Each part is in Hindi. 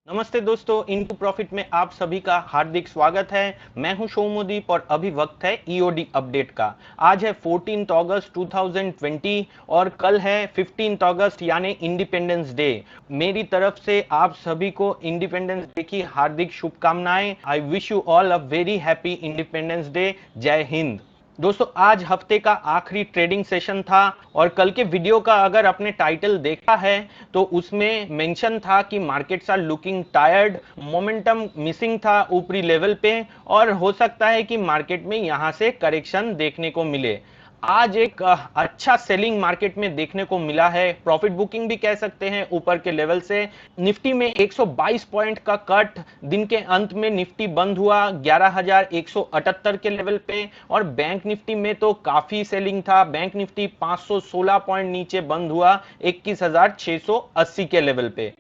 नमस्ते दोस्तों, इनटू प्रॉफिट में आप सभी का हार्दिक स्वागत है। मैं हूं शोमुदीप और अभी वक्त है ईओडी अपडेट का। आज है 14 अगस्त 2020 और कल है 15 अगस्त यानी इंडिपेंडेंस डे। मेरी तरफ से आप सभी को इंडिपेंडेंस डे की हार्दिक शुभकामनाएं। I wish you all a very happy independence day. जय हिंद। दोस्तों, आज हफ्ते का आखिरी ट्रेडिंग सेशन था और कल के वीडियो का अगर आपने टाइटल देखा है तो उसमें मेंशन था कि markets are looking tired, momentum missing था ऊपरी लेवल पे और हो सकता है कि मार्केट में यहां से करेक्शन देखने को मिले। आज एक अच्छा सेलिंग मार्केट में देखने को मिला है, प्रॉफिट बुकिंग भी कह सकते हैं ऊपर के लेवल से। निफ्टी में 122 पॉइंट का कट, दिन के अंत में निफ्टी बंद हुआ 11,178 के लेवल पे और बैंक निफ्टी में तो काफी सेलिंग था। बैंक निफ्टी 516 पॉइंट नीचे बंद हुआ 21,680 के लेवल पे।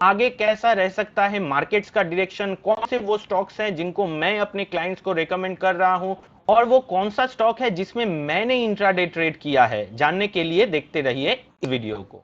आगे कैसा रह सकता है मार्केट्स का डायरेक्शन, कौन से वो स्टॉक्स हैं जिनको मैं अपने क्लाइंट्स को रेकमेंड कर रहा हूं और वो कौन सा स्टॉक है जिसमें मैंने इंट्राडे ट्रेड किया है, जानने के लिए देखते रहिए इस वीडियो को।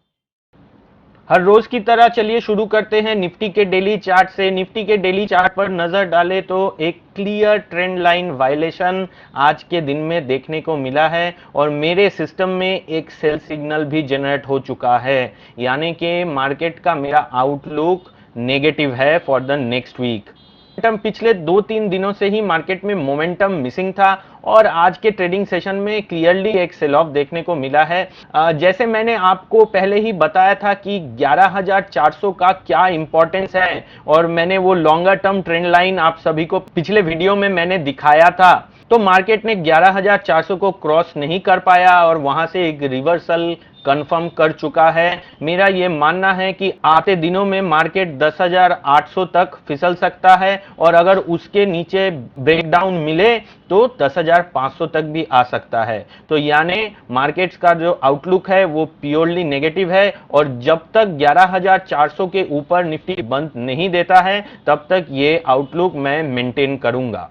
हर रोज की तरह चलिए शुरू करते हैं निफ्टी के डेली चार्ट से। निफ्टी के डेली चार्ट पर नजर डालें तो एक क्लियर ट्रेंड लाइन वायलेशन आज के दिन में देखने को मिला है और मेरे सिस्टम में एक सेल सिग्नल भी जनरेट हो चुका है, यानी कि मार्केट का मेरा आउटलुक नेगेटिव है for the next week. Momentum पिछले 2-3 दिनों से ही मार्केट में मोमेंटम मिसिंग था और आज के ट्रेडिंग सेशन में क्लियरली एक सेल ऑफ देखने को मिला है। जैसे मैंने आपको पहले ही बताया था कि 11,400 का क्या इंपॉर्टेंस है और मैंने वो लॉन्गर टर्म ट्रेंड लाइन आप सभी को पिछले वीडियो में मैंने दिखाया था, तो मार्केट ने 11,400 को क्रॉस नहीं कर पाया और वहां से एक रिवर्सल कंफर्म कर चुका है। मेरा यह मानना है कि आते दिनों में मार्केट 10,800 तक फिसल सकता है और अगर उसके नीचे ब्रेकडाउन मिले तो 10,500 तक भी आ सकता है। तो यानी मार्केट्स का जो आउटलुक है वो प्योरली नेगेटिव है और जब तक 11,400 के ऊपर निफ्टी बंद नहीं देता है तब तक ये आउटलुक मैं मेंटेन करूंगा।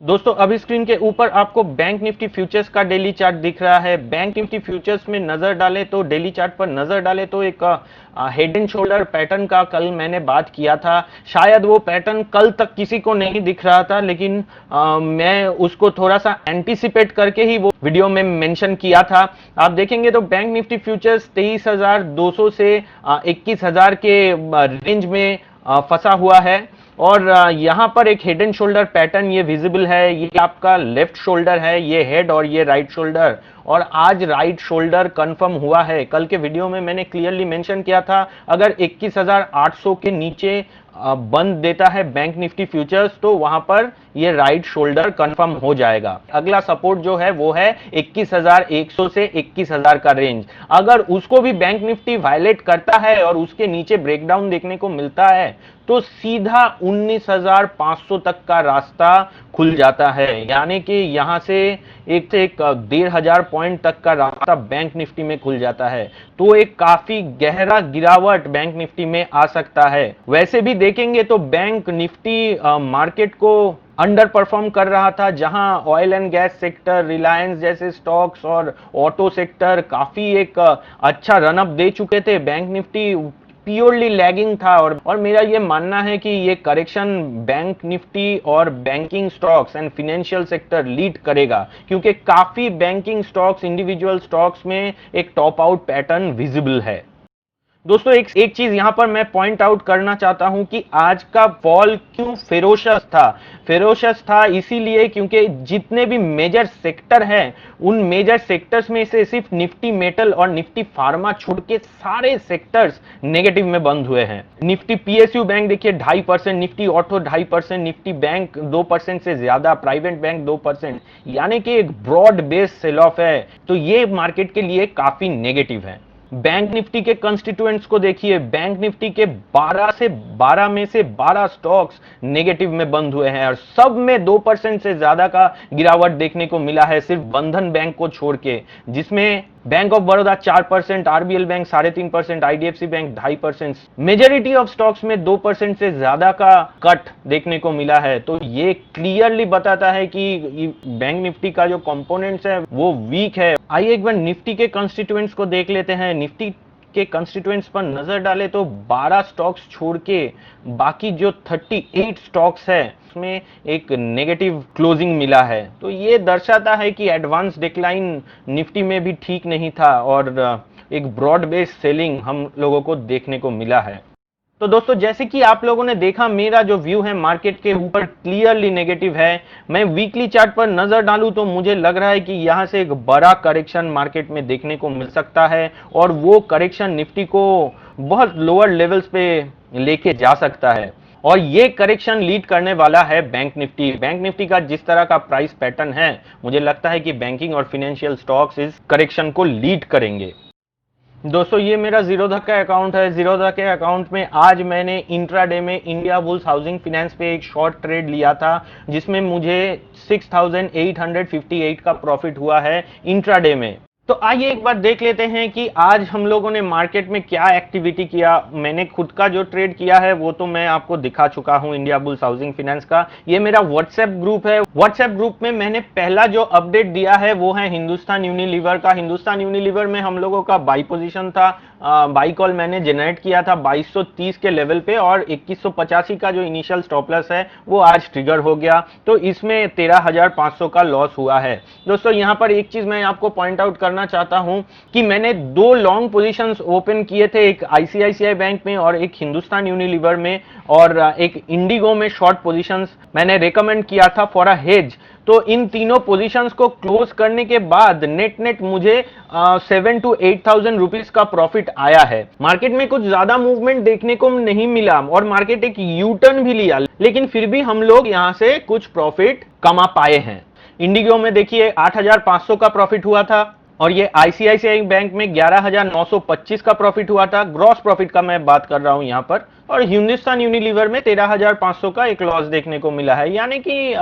दोस्तों, अभी स्क्रीन के ऊपर आपको बैंक निफ्टी फ्यूचर्स का डेली चार्ट दिख रहा है। बैंक निफ्टी फ्यूचर्स में नजर डालें तो डेली चार्ट पर नजर डालें तो एक हेड एंड शोल्डर पैटर्न का कल मैंने बात किया था। शायद वो पैटर्न कल तक किसी को नहीं दिख रहा था, लेकिन मैं उसको थोड़ा सा एंटीसिपेट करके ही वो वीडियो में मेंशन किया था। आप देखेंगे तो बैंक निफ्टी फ्यूचर्स 23,200 से 21,000 के रेंज में फंसा हुआ है और यहां पर एक हेड एंड शोल्डर पैटर्न ये विजिबल है। ये आपका लेफ्ट शोल्डर है, ये हेड और ये राइट शोल्डर, और आज राइट शोल्डर कंफर्म हुआ है। कल के वीडियो में मैंने क्लियरली मेंशन किया था अगर 21,800 के नीचे बंद देता है बैंक निफ्टी फ्यूचर्स तो वहां पर ये राइट शोल्डर कंफर्म हो जाएगा। अगला सपोर्ट जो है वो है 21,100 से 21,000 का रेंज। अगर उसको भी बैंक निफ्टी वायलेट करता है और उसके नीचे ब्रेकडाउन देखने को मिलता है तो सीधा 19,500 तक का रास्ता खुल जाता है, यानी कि यहां से एक से एक 1,500 पॉइंट तक का रास्ता बैंक निफ्टी में खुल जाता है। तो एक काफी गहरा गिरावट बैंक निफ्टी में आ सकता है। वैसे भी देखेंगे तो बैंक निफ्टी मार्केट को अंडर परफॉर्म कर रहा था, जहां oil and gas sector, Reliance जैसे स्टॉक्स और ऑटो सेक्टर काफी एक अच्छा रनअप दे चुके थे। बैंक निफ्टी प्योरली लैगिंग था और मेरा यह मानना है कि ये करेक्शन बैंक निफ्टी और banking stocks and financial sector lead करेगा, क्योंकि काफी बैंकिंग स्टॉक्स, इंडिविजुअल स्टॉक्स में एक टॉप आउट पैटर्न विजिबल है। दोस्तों, एक चीज यहां पर मैं पॉइंट आउट करना चाहता हूं कि आज का फॉल क्यों फेरोशस था। फेरोशस था इसीलिए क्योंकि जितने भी मेजर सेक्टर हैं उन मेजर सेक्टर्स में से सिर्फ निफ्टी मेटल और निफ्टी फार्मा छोड़ के सारे सेक्टर्स नेगेटिव में बंद हुए हैं। निफ्टी पीएसयू बैंक देखिए 2.5%, निफ्टी ऑटो 2.5%, निफ्टी बैंक 2% से ज्यादा, प्राइवेट बैंक 2%, यानी कि एक ब्रॉड बेस सेल ऑफ है। तो ये मार्केट के लिए काफी नेगेटिव है। बैंक निफ्टी के कंस्टिट्यूएंट्स को देखिए, बैंक निफ्टी के 12 में से 12 स्टॉक्स नेगेटिव में बंद हुए हैं और सब में 2% से ज्यादा का गिरावट देखने को मिला है, सिर्फ बंधन बैंक को छोड़ के, जिसमें bank of Baroda 4%, RBL bank 3.5%, IDFC bank 2.5%, majority of stocks में 2% से ज्यादा का कट देखने को मिला है। तो ये क्लियरली बताता है कि बैंक निफ्टी का जो कंपोनेंट्स है वो वीक है। आइए एक बार निफ्टी के कंस्टिट्यूएंट्स को देख लेते हैं। निफ्टी के कंस्टिट्यूएंट्स पर नजर डालें तो 12 स्टॉक्स छोड़ के बाकी जो 38 स्टॉक्स है उसमें एक नेगेटिव क्लोजिंग मिला है। तो ये दर्शाता है कि एडवांस डिक्लाइन निफ्टी में भी ठीक नहीं था और एक ब्रॉड बेस्ड सेलिंग हम लोगों को देखने को मिला है। तो दोस्तों जैसे कि आप लोगों ने देखा, मेरा जो व्यू है मार्केट के ऊपर क्लियरली नेगेटिव है। मैं वीकली चार्ट पर नजर डालूं तो मुझे लग रहा है कि यहां से एक बड़ा करेक्शन मार्केट में देखने को मिल सकता है और वो करेक्शन निफ्टी को बहुत लोअर लेवल्स पे लेके जा सकता है और ये करेक्शन लीड करने वाला है बैंक निफ्टी। बैंक निफ्टी का जिस तरह का प्राइस पैटर्न है, मुझे लगता है कि बैंकिंग और फाइनेंशियल स्टॉक्स इस करेक्शन को लीड करेंगे। दोस्तों ये मेरा जीरोधा का अकाउंट है। जीरोधा के अकाउंट में आज मैंने इंट्राडे में इंडिया बुल्स हाउसिंग फाइनेंस पे एक शॉर्ट ट्रेड लिया था जिसमें मुझे 6858 का प्रॉफिट हुआ है इंट्राडे में। तो आइए एक बार देख लेते हैं कि आज हम लोगों ने मार्केट में क्या एक्टिविटी किया। मैंने खुद का जो ट्रेड किया है वो तो मैं आपको दिखा चुका हूं, इंडिया बुल्स हाउसिंग फाइनेंस का। ये मेरा व्हाट्सएप ग्रुप है। व्हाट्सएप ग्रुप में मैंने पहला जो अपडेट दिया है वो है हिंदुस्तान यूनिलीवर का। हिंदुस्तान यूनिलीवर में हम लोगों का बाई पोजीशन था, बाई कॉल मैंने जनरेट किया था 2230 के लेवल पे और 2185 का जो इनिशियल स्टॉप लॉस है वो आज ट्रिगर हो गया। तो इसमें 13500 का लॉस हुआ है। दोस्तों यहां पर एक चीज मैं आपको पॉइंट आउट करना चाहता हूं कि मैंने 2 लॉन्ग पोजीशंस ओपन किए थे, एक आईसीआईसीआई बैंक में और एक हिंदुस्तान यूनिलीवर में, और एक इंडिगो में शॉर्ट पोजीशंस मैंने रेकमेंड किया था फॉर अ हेज। तो इन तीनों पोजीशंस को क्लोज करने के बाद नेट मुझे 7 to 8,000 रुपीज का प्रॉफिट आया है। मार्केट में कुछ ज्यादा मूवमेंट देखने को नहीं मिला और मार्केट एक यू टर्न भी लिया, लेकिन फिर भी हम लोग यहां से कुछ प्रॉफिट कमा पाए हैं। इंडिगो में देखिए 8,500 का प्रॉफिट हुआ था और ये आईसीआईसीआई बैंक में 11,925 का प्रॉफिट हुआ था। ग्रॉस प्रॉफिट का मैं बात कर रहा हूं यहां पर। और हिंदुस्तान यूनिलीवर में 13,500 का एक लॉस देखने को मिला है, यानी कि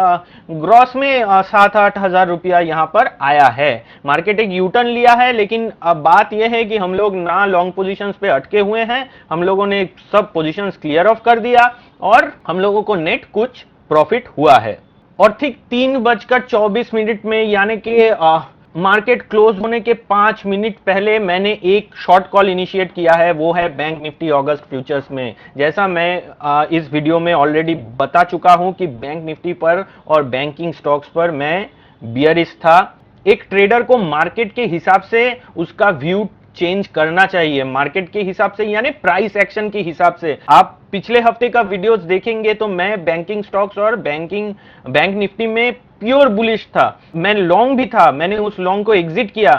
ग्रॉस में 7-8 हजार रुपया यहां पर आया है। मार्केट एक यूटर्न लिया है, लेकिन अब बात यह है कि हम लोग ना लॉन्ग पोजीशंस पे अटके हुए हैं, हम लोगों ने सब पोजीशंस क्लियर ऑफ कर दिया और हम लोगों को नेट कुछ प्रॉफिट हुआ है। और ठीक 3:24 में यानी कि मार्केट क्लोज होने के 5 मिनट पहले मैंने एक शॉर्ट कॉल इनिशिएट किया है, वो है बैंक निफ्टी अगस्त फ्यूचर्स में। जैसा मैं इस वीडियो में ऑलरेडी बता चुका हूं कि बैंक निफ्टी पर और बैंकिंग स्टॉक्स पर मैं बियरिश था। एक ट्रेडर को मार्केट के हिसाब से उसका व्यू चेंज करना चाहिए, मार्केट के हिसाब से यानी प्राइस एक्शन के हिसाब से। आप पिछले हफ्ते का वीडियोस देखेंगे तो मैं बैंकिंग स्टॉक्स और बैंक निफ्टी में प्योर बुलिश था। मैं लॉन्ग भी था, मैंने उस लॉन्ग को एग्जिट किया।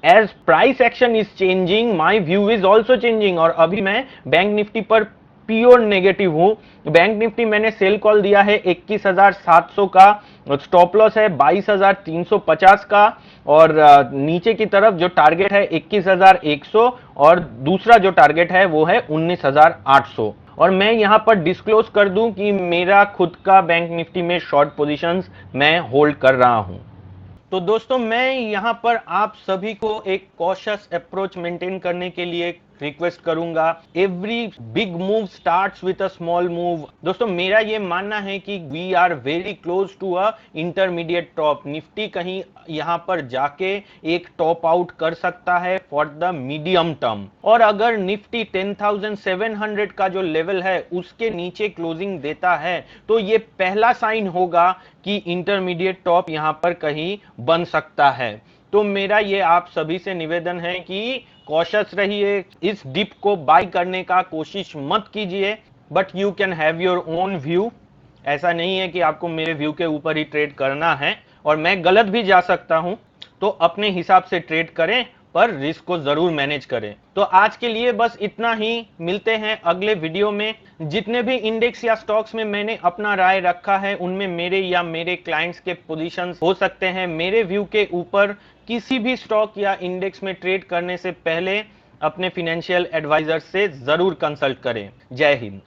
As price action is changing, my view is also changing और अभी मैं बैंक निफ्टी पर प्योर नेगेटिव हूं। बैंक निफ्टी मैंने सेल कॉल दिया है 21,700 का, स्टॉप लॉस है 22,350 का और नीचे की तरफ जो टारगेट है 21,100 और दूसरा जो टारगेट है वो है 19,800। और मैं यहां पर डिस्क्लोज कर दूं कि मेरा खुद का बैंक निफ्टी में शॉर्ट पोजीशंस मैं होल्ड कर रहा हूं। तो दोस्तों मैं यहां पर आप सभी को एक कॉशियस अप्रोच मेंटेन करने के लिए रिक्वेस्ट करूंगा। Every big move starts with a small move. दोस्तों मेरा ये मानना है कि we are very close to a intermediate top. Nifty कहीं यहां पर जाके एक टॉप आउट कर सकता है फॉर द मीडियम टर्म, और अगर निफ्टी 10,700 का जो लेवल है उसके नीचे क्लोजिंग देता है तो ये पहला साइन होगा कि इंटरमीडिएट टॉप यहां पर कहीं बन सकता है। तो मेरा ये आप सभी से निवेदन है कि कॉशियस रहिए, इस डिप को बाय करने का कोशिश मत कीजिए, but you can have your own view. ऐसा नहीं है कि आपको मेरे व्यू के ऊपर ही ट्रेड करना है और मैं गलत भी जा सकता हूं, तो अपने हिसाब से ट्रेड करें पर रिस्क को जरूर मैनेज करें। तो आज के लिए बस इतना ही, मिलते हैं अगले वीडियो में। जितने भी इंडेक्स या स्टॉक्स में मैंने अपना राय रखा है उनमें मेरे या मेरे क्लाइंट्स के पोजीशंस हो सकते हैं। मेरे व्यू के ऊपर किसी भी स्टॉक या इंडेक्स में ट्रेड करने से पहले अपने फाइनेंशियल एडवाइजर से जरूर कंसल्ट करें। जय हिंद।